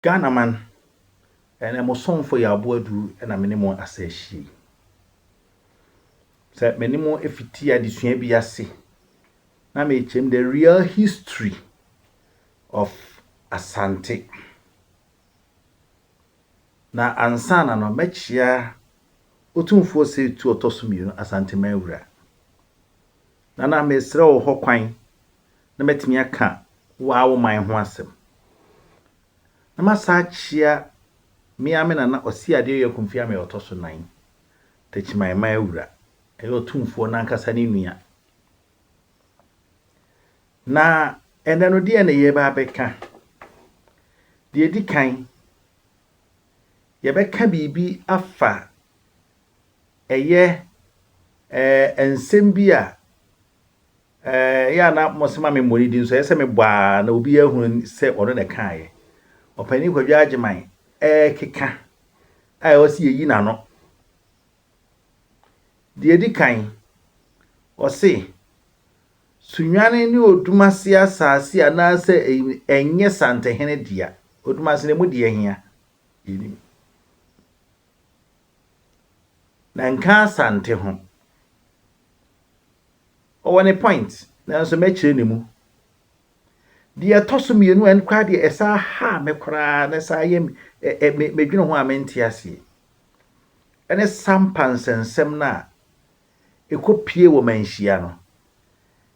Ghana man and I'm song for your boy do and I'm minimum as a she. Said minimum if it tea the same be as say. Now make him the real history of Asante. Na ansana no mechia otumfo se tu otosumi ASANTEMAN wura. Na mesre wo ho kwan na metimi aka wa wo man ho asem. Na masa chia mi amena na osi ade ye kumfia me otoso nan. Techiman man wura. E otumfo na nkasa ni nua. Na ene no de na ye ba beka. De di kan ye beka bibi afa eye ensem bi a ya na mosema me mori din so ese me baa na obi ahun se ono na kaaye opani kwadwa ageman keka ai o se yi na no de di kan o se sunwane ni odumase asase ana se enye Sampahene dia odumase ne mu de hia yini na nka Asante ho o one point na so me kire ne mu de toso mienu en kwa de esa ha me kora na sa ye me dwene ho amenti ase ene sampansensem na ekopie wo manhia no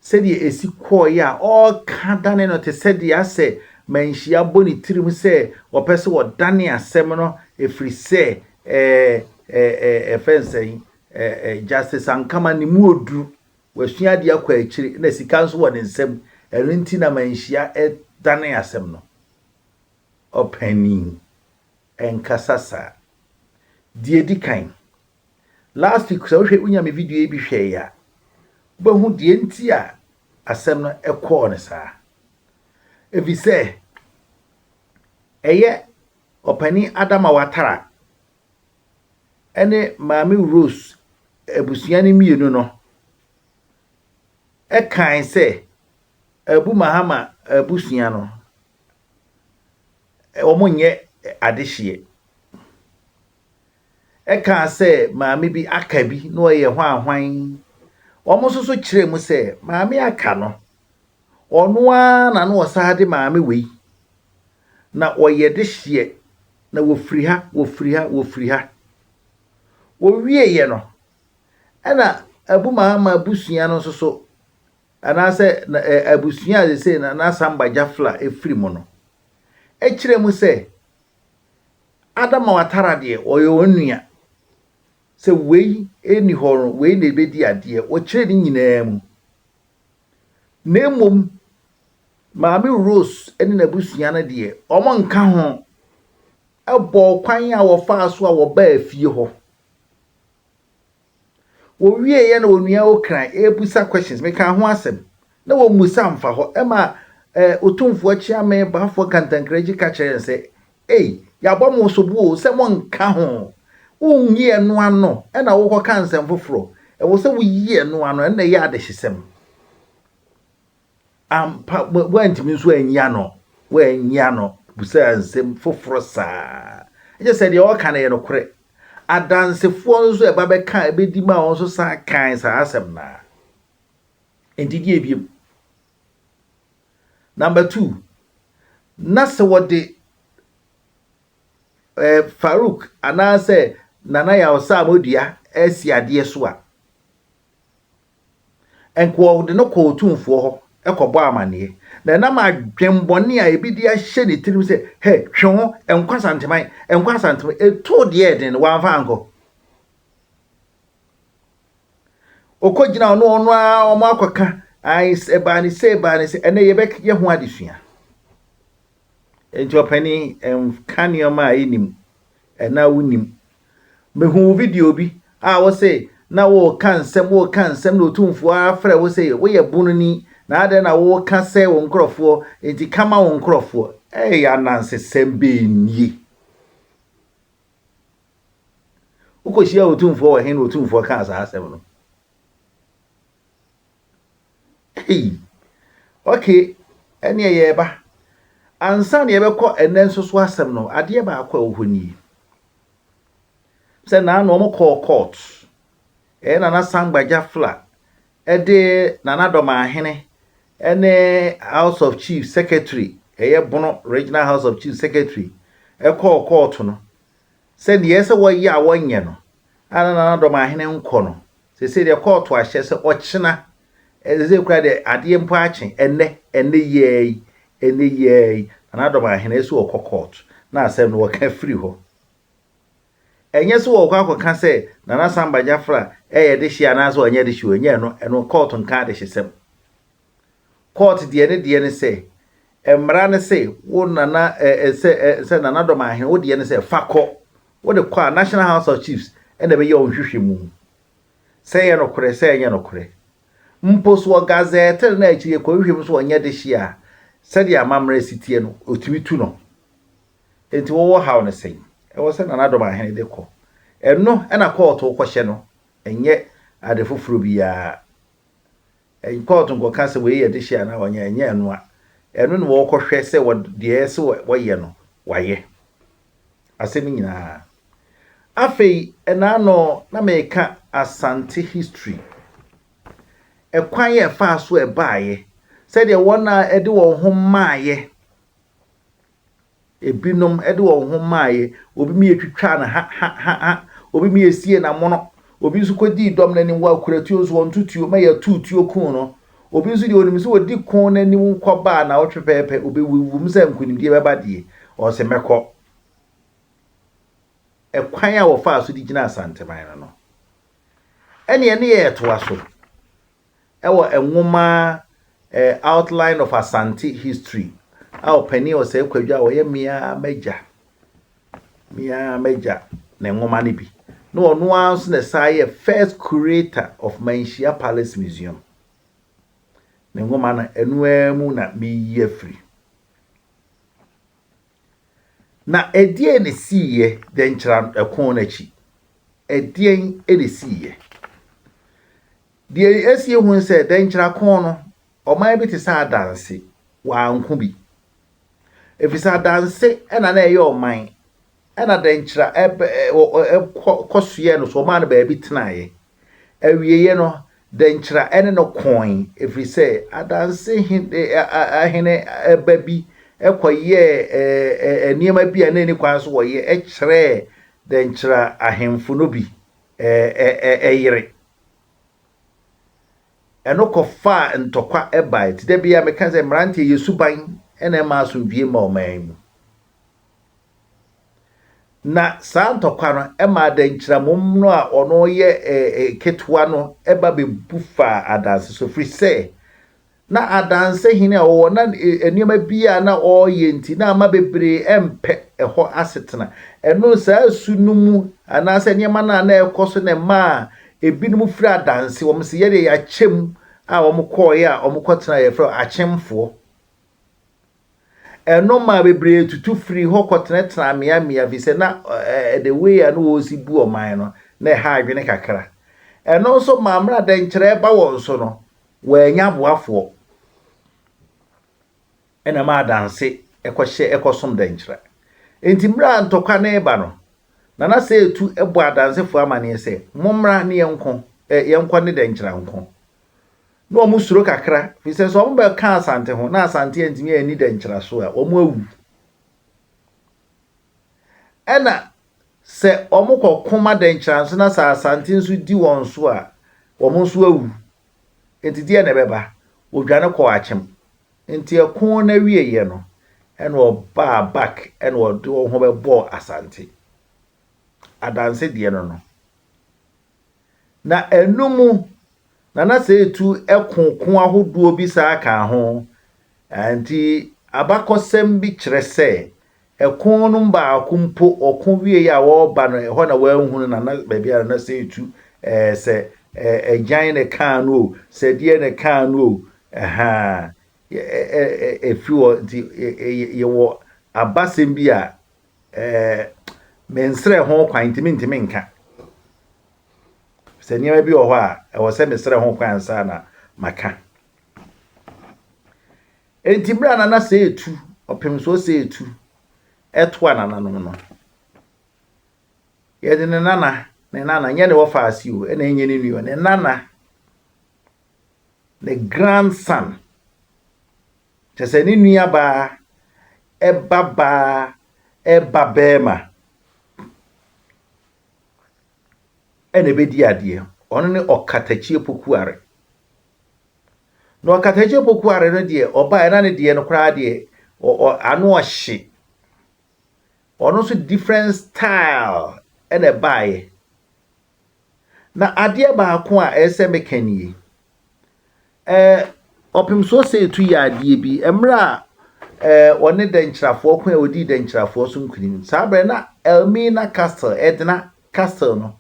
se de esi koye a o ka dane no te se de ase manhia boni tirim se wo pese wo dane asem no efri se fensei justice ankama ni mu odu wasua de akwa akiri na sika nso wo ne nsem erinti na manhia dane asem no opani enkasasa die dikan last week so hwe unya me video e bi hwe ya ba hu die nti a asem no ekọ ne sa evi se eye opani Adama Watara ene Mami Rose ebusuani mienu no kan se Abu Mahama abusua no omonye adehye kan se Mami bi akabi no ye hwan omososo kire mu se Mami aka no ono a na no osade Mami wei na oye dehye na wofiri ha wo wie ye no ana Abu Mahama abusua no soso ana se abusua de se na samba jafla efiri mu no kire mu se Adama Watara de oyo onua se wei eni horo wei na ebedi ade o kire ni nyinaa mu na mom Mami Rose eni na abusua na de omo nka ho ebo kwan a wo fa so a wo ba afie ho wo wie ye na onua okran ebusa questions me kan ho asem na wo musa mfa ho ema otumfo chia me ba fo kantankraji ka kire se ya bọ mo so bu o se mo nka ho unyi enu ano e na wo ko kansem foforo e wo se wo yi enu ano e na ya de hyesem wantimi nso anya no wanya no busa ansem foforo saa e je se de o ka na ye no kore adansefo nso e ba be ka e be di ma won so sa kan sa asem na entidi ebiem. Number 2 na se wo de Farouk anase Nana ya osamodua esi ade so a enko de no ko otumfo ho ekobo amane na ma dwembone a ebidi a hye ne tirim se he hwe ho enkwa Asanteman eto de eden wanfa anko okogina no ono a omo akoka ai ebani se ene yebek ye ho adesua enti opani kanioma enim ena wonim mehu video bi a wo say na wo kansem na otumfo afre wo say wo ye bunu ni na ade na wo ka say wo nkrofo enti kama wo nkrofo ya nanse sembe nie ukoshia otumfo wo hen otumfo ka asa asem no okay ene ye ba ansa na yebekọ enen so asem no ade ba akọ ohoni se na no mo call court na sangbaja fla ede Nana Dormaahene ene House of Chief Secretary Bono Regional House of Chief Secretary call court no se de yese wo ye a wonye no ana Nana Dormaahene nkọ no se de court ahye se ochina eze kura de ade mpo ache ene ye Nana Dormaahene esi wo court na asem no wo ka free ho enye so wo kwa se Nana Sambagya fra de hia na so onye de hia onye no eno court nka de hyesem court de ne se emra ne se wo nana se Nana Dormaahene wo de ne se fakọ wo de kwa National House of Chiefs ene be ye onhwehwemu se ye no kore se enye no kore mposo wo gazette na echi ko hwehwem so onye de hia se de amamra sitie no otumi tu no enti wo haw ne sei e se Nana Dormaahene de ko eno na court wo kwhye no enye ade foforo bia en court ngo ka se we ye de hia na onye enye eno a eno no wo kwhwe se wo de se wo ye no waye asemi nyina afei ena no na meka Asante history ekwan ye fa so e baaye se de wona ede wo ho maaye ebinom ede wo ho maaye obi mi etwitwa na ha obi mi esie na mono obi nso kodi dom na ni wa kuratuo so ntutuo ma ya tutuo kun no obi nso de onim so odi kun na ni nkɔba na wotwepepe obi wum se nkunimdie beba die o se mekɔ ekwan a wo fa so di gina Asanteman no ene ye to aso ewo enwoma outline of Asante history aw pani o se kwadwa wo ye mia meja na enwoma ne bi no ono anso na say first curator of Manhyia Palace Museum na enwoma na enuamu na meyi afri na edie ne siye de nkyra ekon na chi edien ene siye de esie hu se de nkyra kon no oman bi te sa danse wa anko bi efisa danse ena na eye oman ena de nkyra kosoye no so man ba bi tenaye awieye no de nkyra ene no kon efise adanse ahene babi ekoye eniema bi anani kwan so wo ye ekire de nkyra ahemfo no bi eyire eno kofa ntokwa ebai ti de bia meka ze mrante yesuban ene ma asomdwie ma oman na sa ntokwa no e ma de nkyra mom no a ono ye ketwa no eba be bufa adanse so free say na adanse hine wo na enioma bia na oye nti na ama bebre empe eho asetena eno sa sunumu anase enioma na ekoso ne ma ebinum firi adanse wo mse yede ya chem a wo mkoye a wo mkotena ye fro achemfo eno ma bebre tutu firi ho kotena tena mia vise na the way anu wo si bu oman no na ha adwene kakra eno so mamra de nkyere ba wo so no wa nya boafo ena ma adanse ekohye ekosom de nkyere enti mra ntokwa na eba no na se etu ebo adansefo amane se momra ne yenko ne de nkyera nko no omu suro kakra fi se so omu be ka Asante ho na Asante antimi ani de nkyera so a omu awu ena se omu kokoma de nkyera so na sa Asante nso di won so a omu nso awu enti die ne beba odwane ko achem enti ekon na wieye no ena oba back ena odo ho be bo Asante adanse die no na enumu na se etu ekonkon ahodo bi sa aka ho anti abakosem bi kire se ekon no mba akumpo okon wie ya wo ba no ho na wa hunu na ba bia na se etu se ejan ne kan no se die ne kan no aha efiwo nti ye wo abasem bi a mensre ho kwan ntimi nka se niam bi ho a e wo se mesre ho kwan sa na maka enti bra na se etu opem so se etu eto anana no ye de ne nana nye ne wo fa ase o na enye ne nuo ne nana the grandson chese ni nua ba eba bema ene bedi ade ono ne Okatachi Opoku WARE no Okatachi Opoku WARE no de oba na ne de no kra de anu ohye ono so different style ene bae na ade ba ko a ese mekanie opim so se tu ya ade bi emra one denchirafo ko e odi denchirafo so nkunim sabre na Elmina Castle Edna Castle no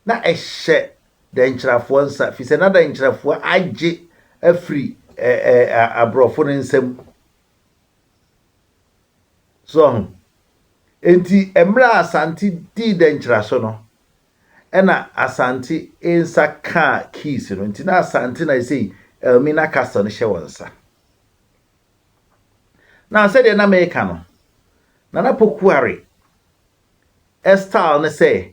na ehye denchirafo nsa fi se na denchirafo age afri abrofo nsam so enti emra Asante di denchiraso no ena Asante ensa ka keys no enti na Asante na say Elmina Castle no hye wonsa na say de na meka no Nana Opoku WARE style ne say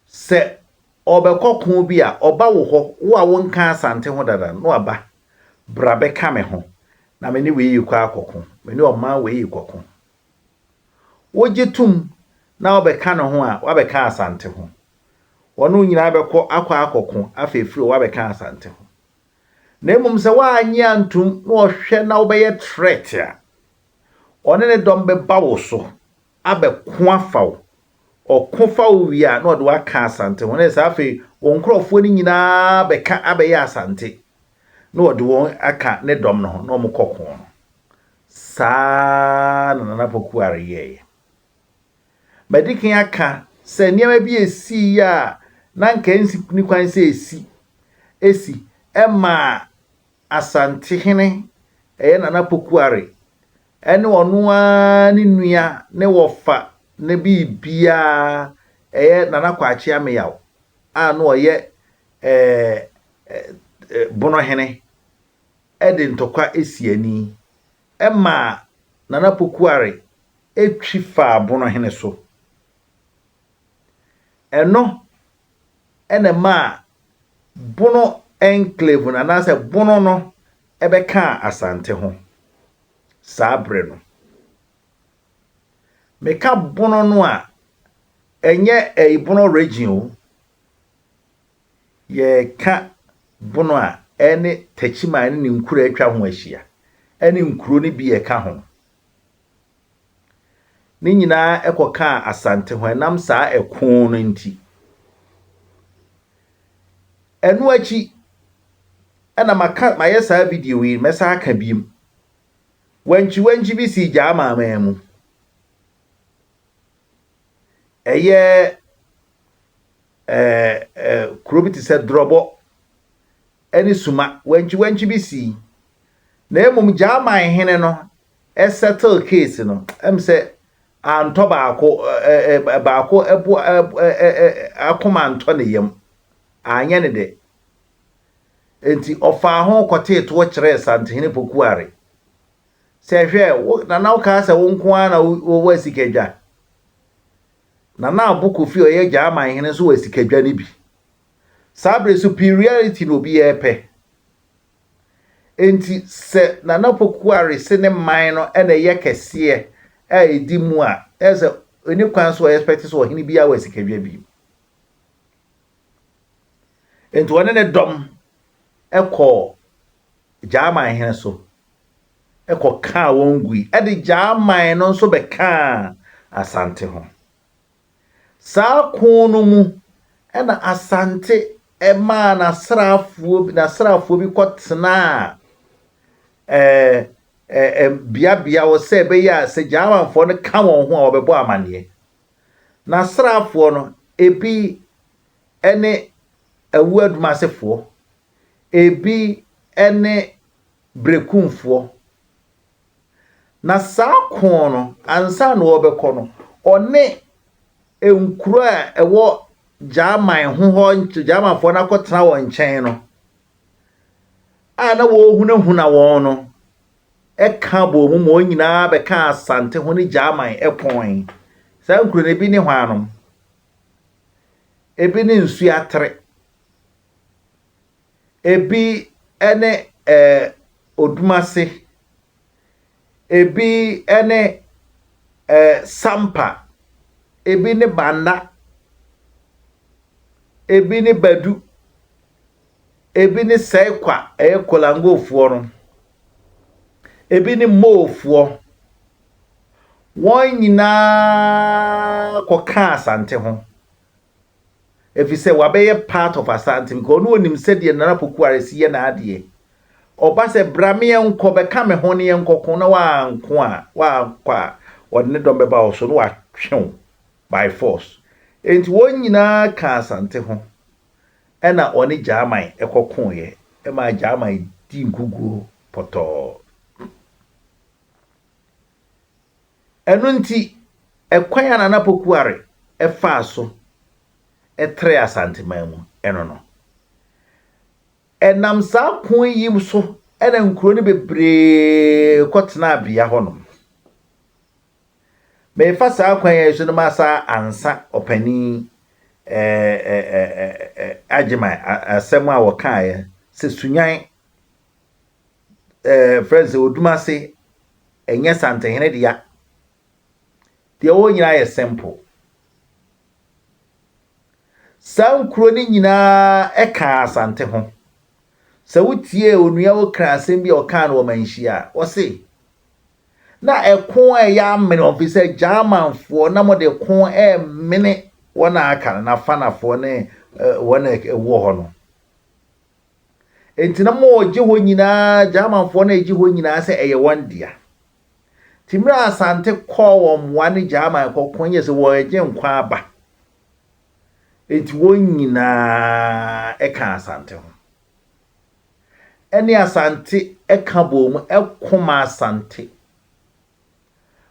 se obekokon bi a oba wo ho wo a wonka Asante ho dada no aba bra be ka me ho na me ni we yi kwa akokon me ni o ma we yi kokon wojetum na obeka no ho a wabeka Asante ho wono nyina beko akwa akokon afefiri wabeka Asante ho na emum se wa anya antum na ohwe na obeye threat a one ne dom be bawo so abeko afawo okofa wi a na ode waka Asante ho na se afi wonkrofo ni nyina beka abeye Asante na ode won aka ne dom no na omkokon sa na Nana Opoku WARE ye medikin aka se niam bi esi ya na nka nsi ni kwan se esi ema Asantehene Nana Opoku WARE ene onu a ni nua ne wofa ne bibia Nana Kwachi ameyaw a no ye Bono hene ede ntokwa esiani ema Nana Opoku WARE etwi fa Bono hene so eno ene ma Bono enclave na se Bono no ebeka Asante ho sabre no meka Bono no a enye Bono region ye ka Bono a ene Tachima ni nkuro atwa ho ahia ene nkuro ni bi ye ka ho ni nyina ekoka Asante ho enam saa ekon no nti enu achi ena maka maye saa video wi mesa aka biem wanchi bi si jama amamu eye krobiti se drobo eni suma wanchi bi si na emum jama hene no settle case no em se anto baako ebo akoma anto ne yam anya ne de enti ofa ho kote to kire Asantehene Opoku WARE se hwe na na ka se wonko ana wo wasikadwa na na aboko fi oye jama hene so wasikadwa ne bi sabre superiority no bi epe enti se Nana Opoku WARE se ne man no ene ye kese edi mu a ese eni kwan so expect so hene bi a wasikadwa bi enti wona ne dom eko jama hene so eko ka wongui ede jama no so be ka Asante ho sa kunu mu ena Asante ema na srafuo bi kotena bia wo se be ya se jama fo no ka won ho a obebo amane na srafuo no ebi ene awuadumasefo ebi ene brekumfo na saa kono ansa no obekọ no one enkuro a ewo jaman ho jaman fo na kotena won nchen no a na wo huna won no eka bo mu mo nyina be ka asante ho ne German epon sa nkuro ne bi ne hwanom ebi ne nsu atre ebi ene odumase ebi ene sampa ebi ne banda ebi ne badu ebi ne sekwa kolangofuo no ebi ne mofuo won nyina koka asante ho efise wabeye part of asante because no onim se de Nana Opoku WARE si ye na ade oba se brame enko be ka me ho ne enko na wa nko a wa kwa wodne dom be ba wo so no wa twen by force enti won nyina ka asante ho ena oni German ekokon ye e ma German di ngugu poto enu nti ekwan ya Nana Opoku WARE efa so etre ASANTEMAN mu eno no enam sa pon yi so ena nkuro ne bebre kotena abia honom me fa sa kwan ya so no masa ansa opani agema asem a wokae se sunyan friends odumase enye Sampahene dia de wo nyina ye simple sankuro ni nyina eka asante ho sa wutie onua wo kra asem bi oka na wo manhia wo se na ekon ya mene officer German fo na mo de kon mene wona aka na fanafo ne wona wo ho no enti na mo je ho nyina German fo na je ho nyina se eye wondia timra asante ko wo mwa ne German ko konye se wo je nkwa aba enti wo nyina eka asante ho eni asante eka bom ekoma asante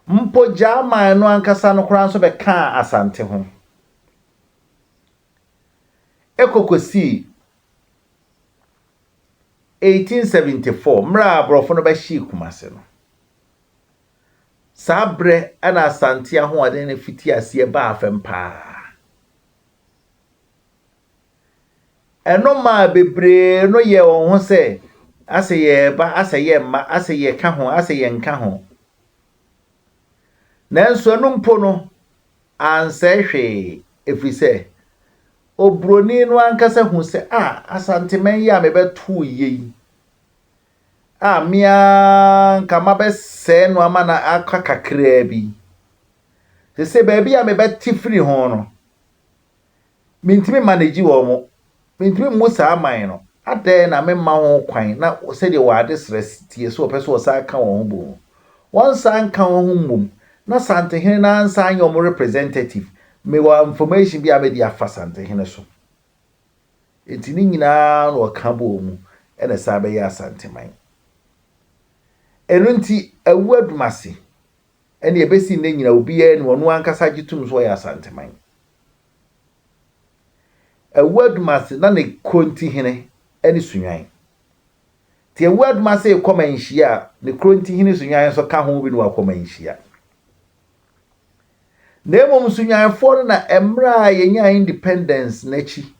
mpo German no ankasa no kura so be ka asante ho ekokosi 1874 mra abrofo no be hyi kumase no sabre ana asante ho ade ne fiti ase ba afempa eno ma bebre no ye won ho se ase ye ba ase ye ma ase ye ka ho ase ye nka ho nanso no mpo no anse hwe efise obroni no ankasa hu se ASANTEMAN ya me betu yi mia kama be se no ama na akakakra bi se baby ya me beti free ho no mintimi manage wo mo mintimi musa aman no ade na me ma ho kwan na se de wade stress tie so opeso sa ka wo ho bo won san ka wo ho mum na Sampahene na ansa anya omo representative me wa information bi abedi afa Sampahene so etini nyina no ka bo mu ene sa be ya ASANTEMAN enunti awadumase ene ebesi ne nyina obi ye ne wono ankasa gitum so ya ASANTEMAN awadumase na ne kronti hene ene sunwan ti awadumase komanhia ne kronti hene sunwan so ka ho bi no akomanhia Nemo sunyan for na emra yenya independence nachi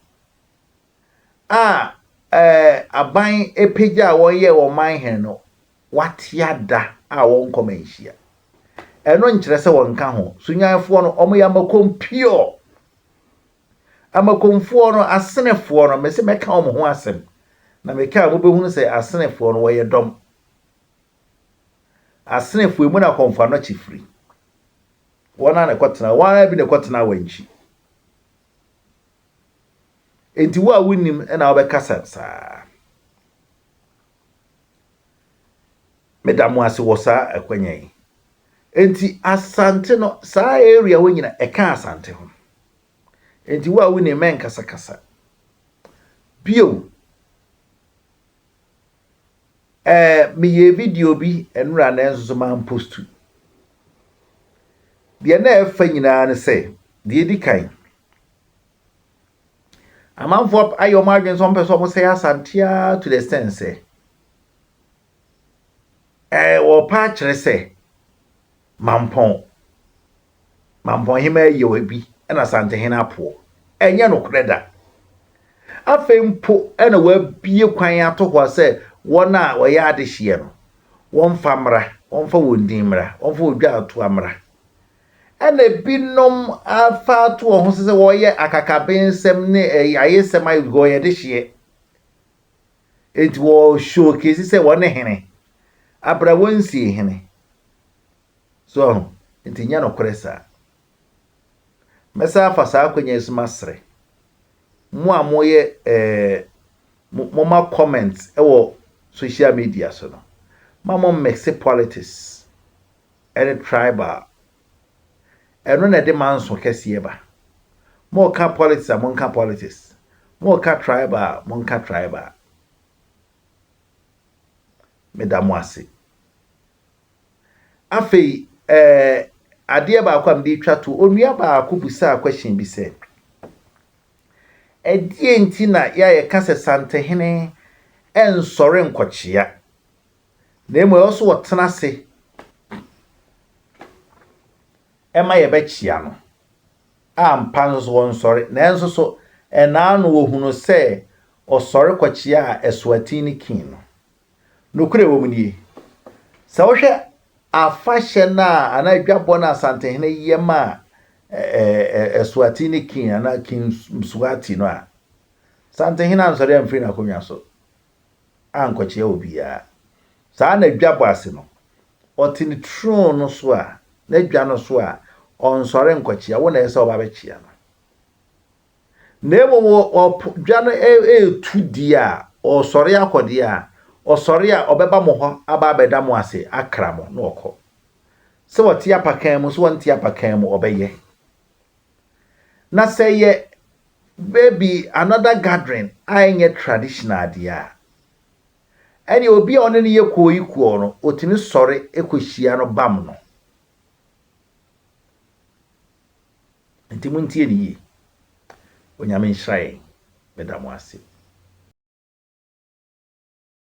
aban epeja won ye wo man hen no watiada won komanhia eno nkyere se won ka ho sunyan for no omo ya makompio amakomfo no asenefo no mese meka omo ho asem na meka mo behunu se asenefo no wo ye dom asenefo emu na komfa no chifri wana na kwatena wana bi na kwatena wanchi enti wo a wonim na obekasa sa medamu ase wo sa akwanyan enti asante no sa area wo nyina eka asante ho enti wo a wonim men kasa kasa bio me ye video bi enura na enzo man postu de na efa nyina ne se de di kan amanfo ayo margin so mpeso mo say Asantea to the sense wo pa kire se mampon hima ye bi na Asantehene apo enye no kreda afempo na wa bie kwan ato ho se wona wo ya ade hye no won fa mra won fa wondin mra won fa odwa ato amra ena binom afa to ho se wo ye akakabensem ne ayesem ayi go ye de hye enti wo showcase se wona hene abra wonsie hene so enti nya no kresa mesa fa sa akwanya isumasre mo amoye moma comments ewo social media so no mama mix politics and tribal eno na de manso kese ba mo ka politics mo ka politics mo ka tribal mo ka tribal medamo ase afei ade ba akwa mde twa to onua ba akubusa question bi se edie nti na ya ye kase Asantehene ensore nkochia na emo also wotena se ema ye bechia no ampa nso won sore na enso so ena no wohunu se osore kochia Eswatini king no nokure wo mnie sa wo hwe afahye na anadwabo na Asantehene yema Eswatini king ana king Mswati no a Asantehene ansore amfiri na konwa so ankochia obia sa na dwabo ase no otini throne no so a na dwa no so a onsore nkochia wo na ese oba bechia no nemo wo dwa no etu di a osore akodi a osore a obeba mo ho aba abeda mo ase akra mo no okọ se wotia pakan mu so wontia pakan mu obeye na say ye baby another gathering ayenye traditional dia eni obi a one ne ye koyikuo no otini sore ekohia no bam no ntimuntie ni yi onyame nhrai medamo ase